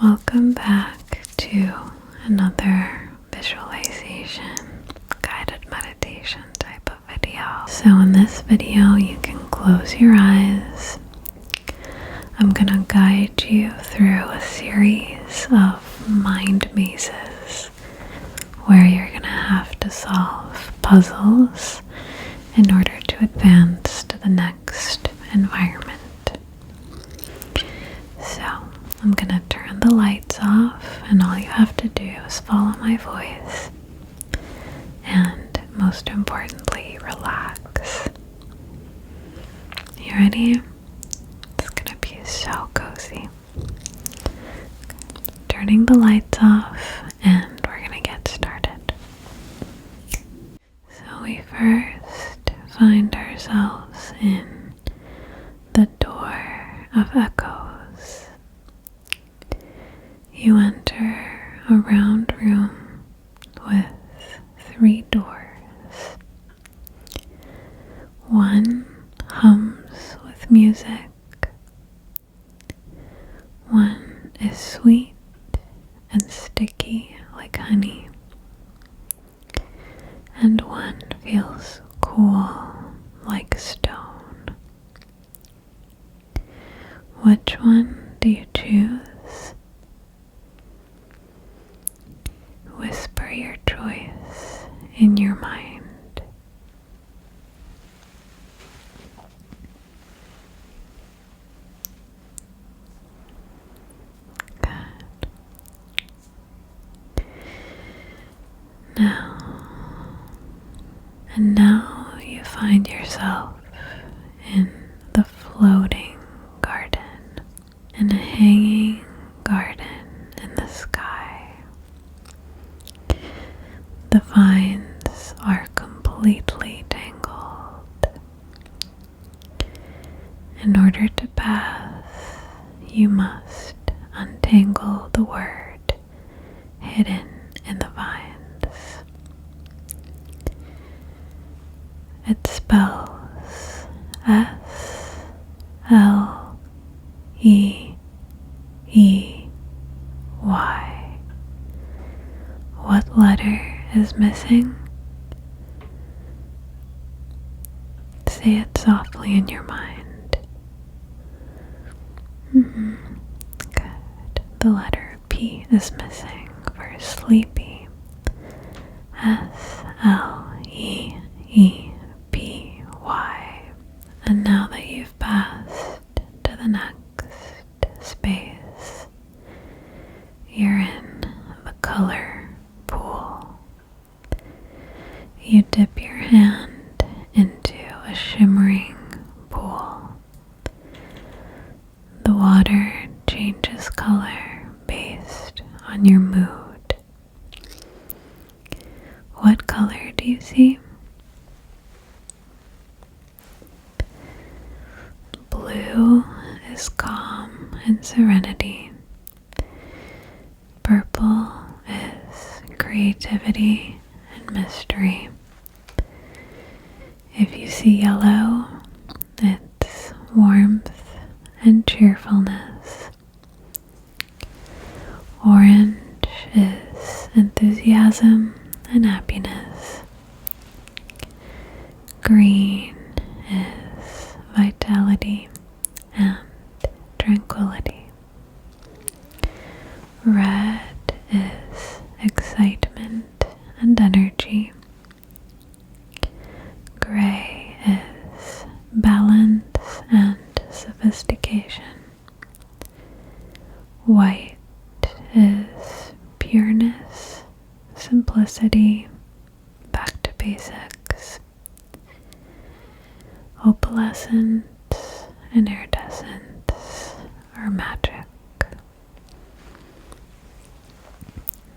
Welcome back to another visualization, guided meditation type of video. So in this video, you can close your eyes. I'm gonna guide you through a series of mind mazes where you're gonna have to solve puzzles in order to advance to the next environment. So I'm gonna turn the lights off, and all you have to do is follow my voice and, most importantly, relax. You ready? It's gonna be so cozy. Turning the lights off, and we're gonna get started. So we first find ourselves in the door of echoes. You enter a round room with 3 doors. One hums with music. One is sweet and sticky like honey. And one feels cool like stone. Which one do you choose? Whisper your choice in your mind. Good. Now you find yourself in the floating garden, in a hanging garden in the sky. The vines are completely tangled. In order to pass, you must untangle the word hidden in the vines. It spells S-L-E-E-Y. What letter is missing? Say it softly in your mind. Good. The letter P is missing for sleepy. S-L-E-E-P-Y. And now that you've passed to the next space, you're in the color pool. You dip your hand into a shimmering pool. The water changes color based on your mood. What color do you see? Blue is calm and serenity. Purple is creativity and mystery. If you see yellow, it's warmth and cheerfulness. Orange is enthusiasm and happiness. Green is vitality and tranquility. Red is excitement and energy. Gray is balance and sophistication. White is pureness, simplicity, back to basics. Opalescence and iridescence are magic.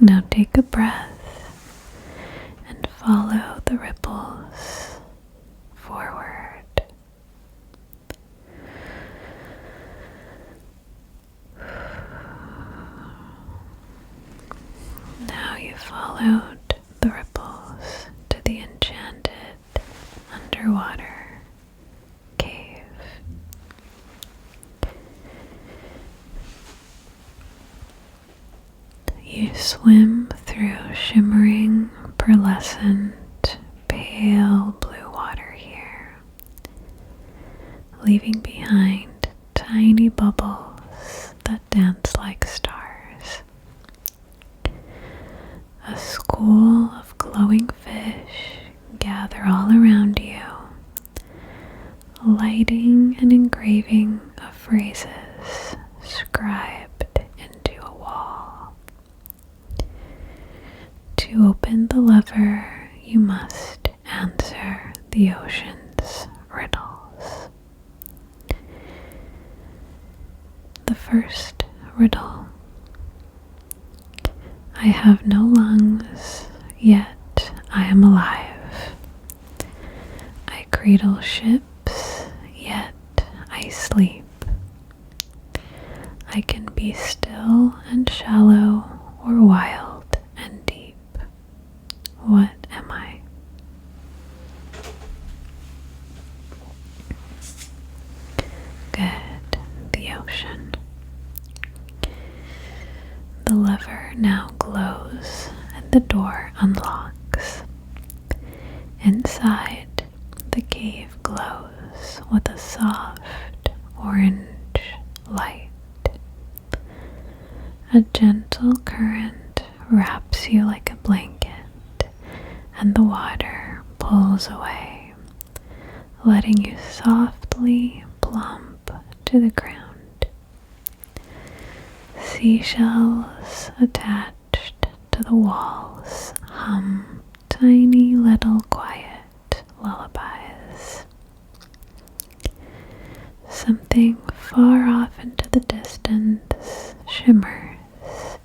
Now take a breath and follow the ripples forward. Now you followed the ripples to the enchanted underwater cave. You swim through shimmering, pearlescent, pale blue water here, leaving behind tiny bubbles that dance like stars. A school of glowing fish gather all around you, lighting and engraving of phrases scribed into a wall. To open the lever, you must answer the ocean's riddles. The first riddle. I have no lungs, yet I am alive. I cradle ships, yet I sleep. I can be still and shallow or wild and deep. What am I? Good, the ocean. The lever now glows and the door unlocks. Inside, the cave glows with a soft orange light. A gentle current wraps you like a blanket, and the water pulls away, letting you softly plump to the ground. Seashells attached to the walls hum tiny little quiet lullabies. Something far off into the distance shimmers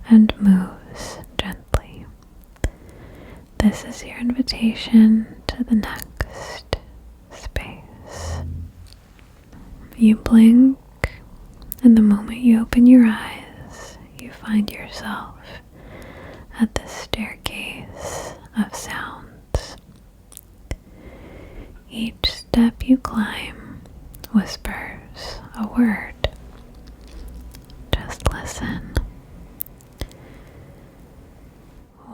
and moves gently. This is your invitation to the next space. You blink, and the moment you open your eyes, you find yourself at the staircase of sounds. Each step you climb whispers a word. Just listen.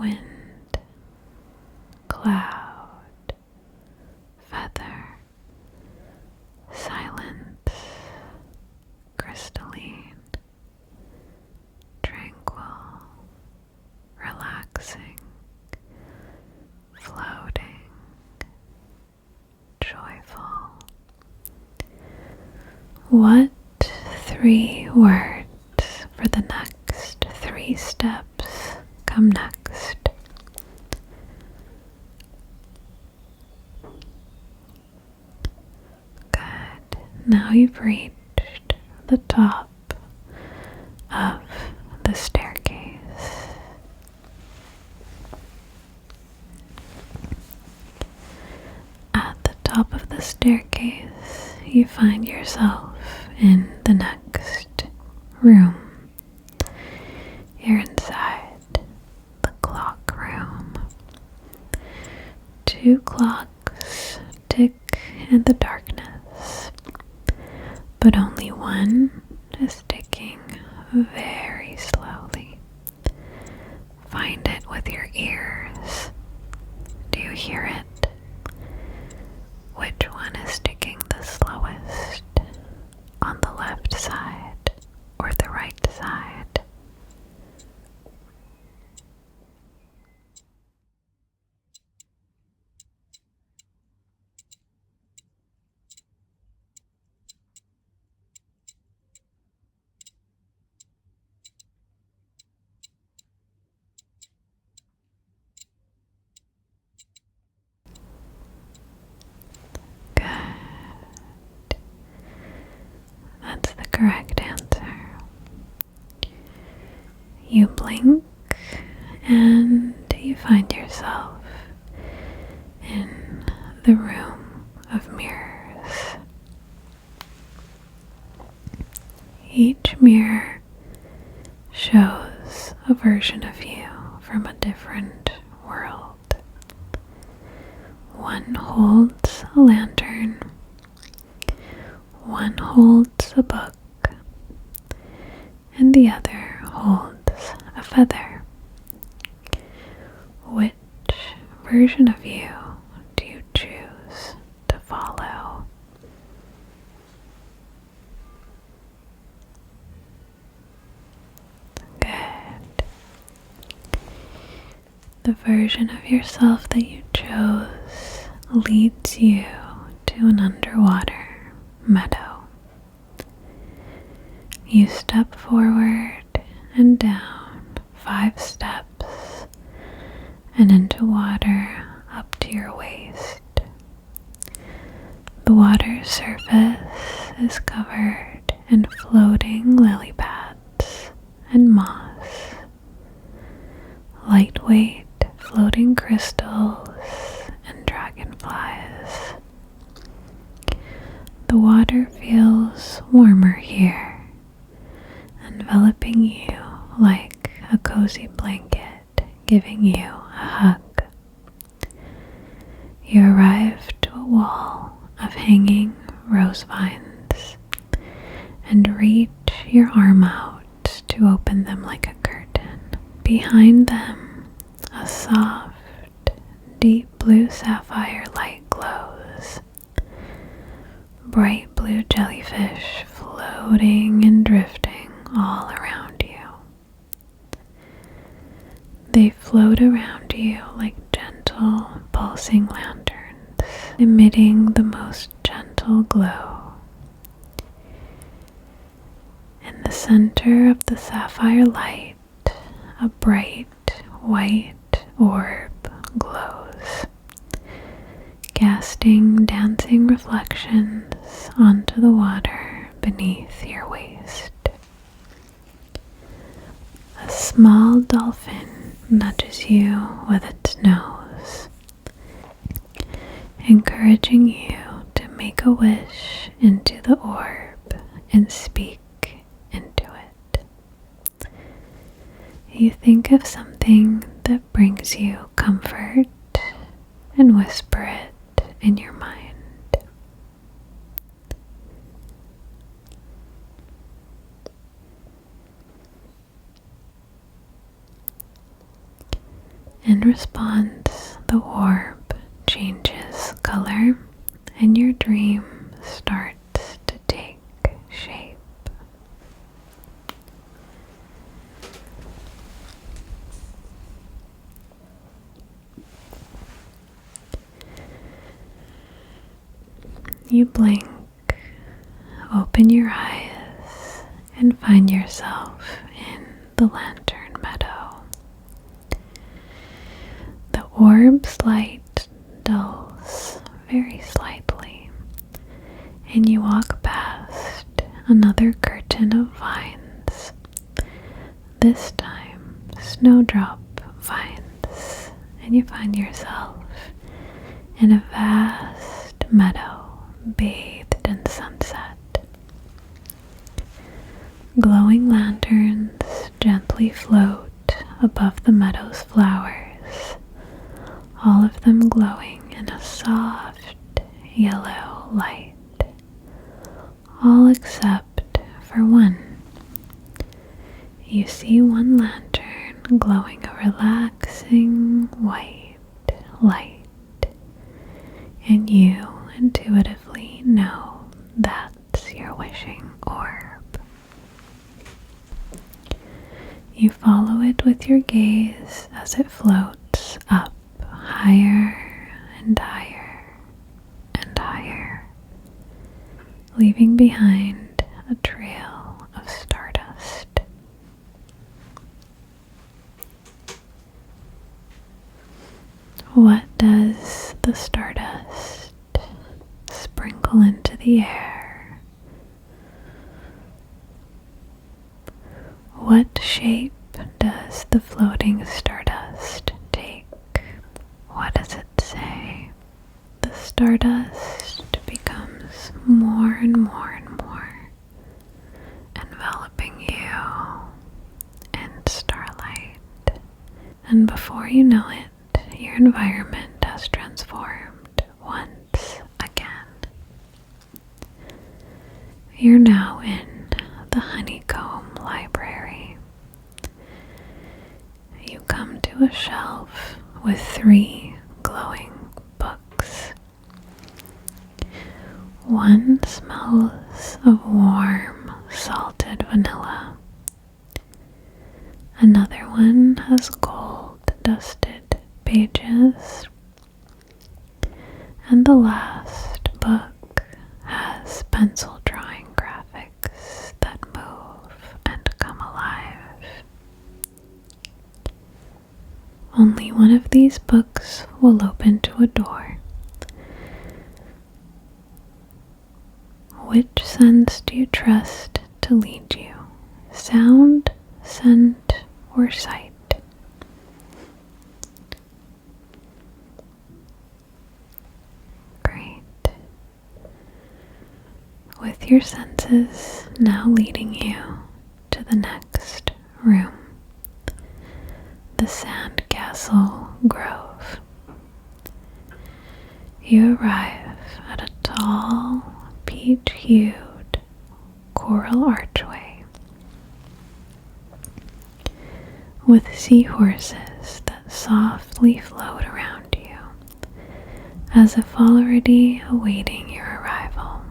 Wind, cloud, feather, silence, crystalline, tranquil, relaxing, floating, joyful. What 3 words for the next 3 steps come next? Good. Now you've reached the top of the staircase. At the top of the staircase, you find yourself in the next room. You're inside the clock room. 2 clocks tick in the darkness, but only one is ticking very slowly. Find it with your ears. Do you hear it? Which one is ticking the slowest? On the left side or the right side? That's the correct answer. You blink and you find yourself in the room of mirrors. Each mirror shows a version of you from a different world. One holds a lantern, one holds a book, and the other holds a feather. Which version of you do you choose to follow? Good. The version of yourself that you chose leads you to an underwater meadow. You step forward and down 5 steps and into water up to your waist. The water's surface is covered in floating lily pads and moss, lightweight floating crystals and dragonflies. The water feels warmer here, enveloping you like a cozy blanket, giving you a hug. You arrive to a wall of hanging rose vines and reach your arm out to open them like a curtain. Behind them, a soft, deep blue sapphire light glows. Bright blue jellyfish floating and drifting all around you. They float around you like gentle, pulsing lanterns, emitting the most gentle glow. In the center of the sapphire light, a bright white orb glows, casting dancing reflections onto the water beneath your waist. A small dolphin nudges you with its nose, encouraging you to make a wish into the orb and speak into it. You think of something that brings you comfort and whisper it in your mind. In response, the orb changes color and your dream starts to take shape. You blink, open your eyes, and find yourself in the lantern meadow. The orb's light dulls very slightly, and you walk past another curtain of vines, this time snowdrop vines, and you find yourself in a vast meadow bathed in sunset. Glowing lanterns gently float above the meadow's flowers, all of them glowing in a soft yellow light, all except for one. You see one lantern glowing a relaxing white light, and you intuitively know that's your wishing orb. You follow it with your gaze as it floats up higher and higher and higher, leaving behind a trail of stardust. What does the stardust sprinkle into the air? What shape does the floating stardust take? What does it say? The stardust becomes more and more and more, enveloping you in starlight. And before you know it, your environment has transformed once again. You're now in the honeycomb library. to a shelf with 3 glowing books. One smells of warm, salted vanilla. Another one has gold-dusted pages. And the last book has pencil drawing graphics that move and come alive. Only one of these books will open to a door. Which sense do you trust to lead you? Sound, scent, or sight? Great. With your senses now leading you to the next room, the Sandcastle Grove. You arrive at a tall, peach-hued coral archway with seahorses that softly float around you as if already awaiting your arrival.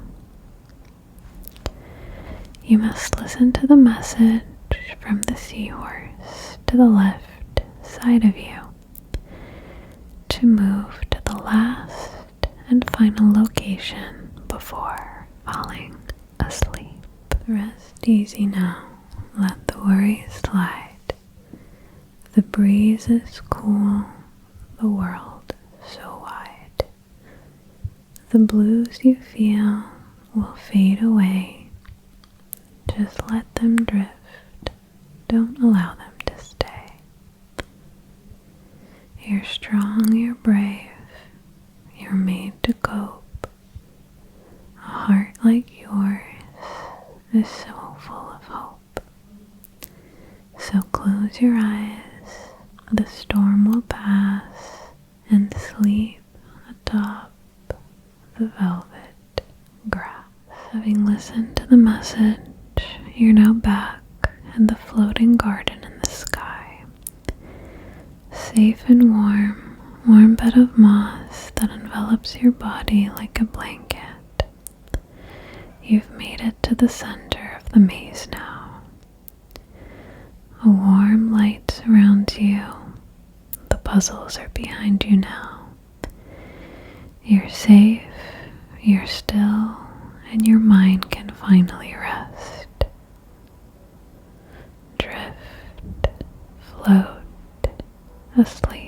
You must listen to the message from the seahorse to the left side of you to move to the last and final location before falling asleep. Rest easy now. Let the worries slide. The breeze is cool, the world so wide. The blues you feel will fade away. Just let them drift. Don't allow them to stay. You're strong, you're brave. You're made to cope. A heart like yours is so full of hope. So close your eyes. The storm will pass and sleep atop the velvet grass. Having listened to the message, you're now back in the floating garden in the sky. Safe and warm bed of moss that envelops your body like a blanket. You've made it to the center of the maze now. A warm light surrounds you. The puzzles are behind you now. You're safe, you're still, and your mind can finally rest. Drift, float, asleep.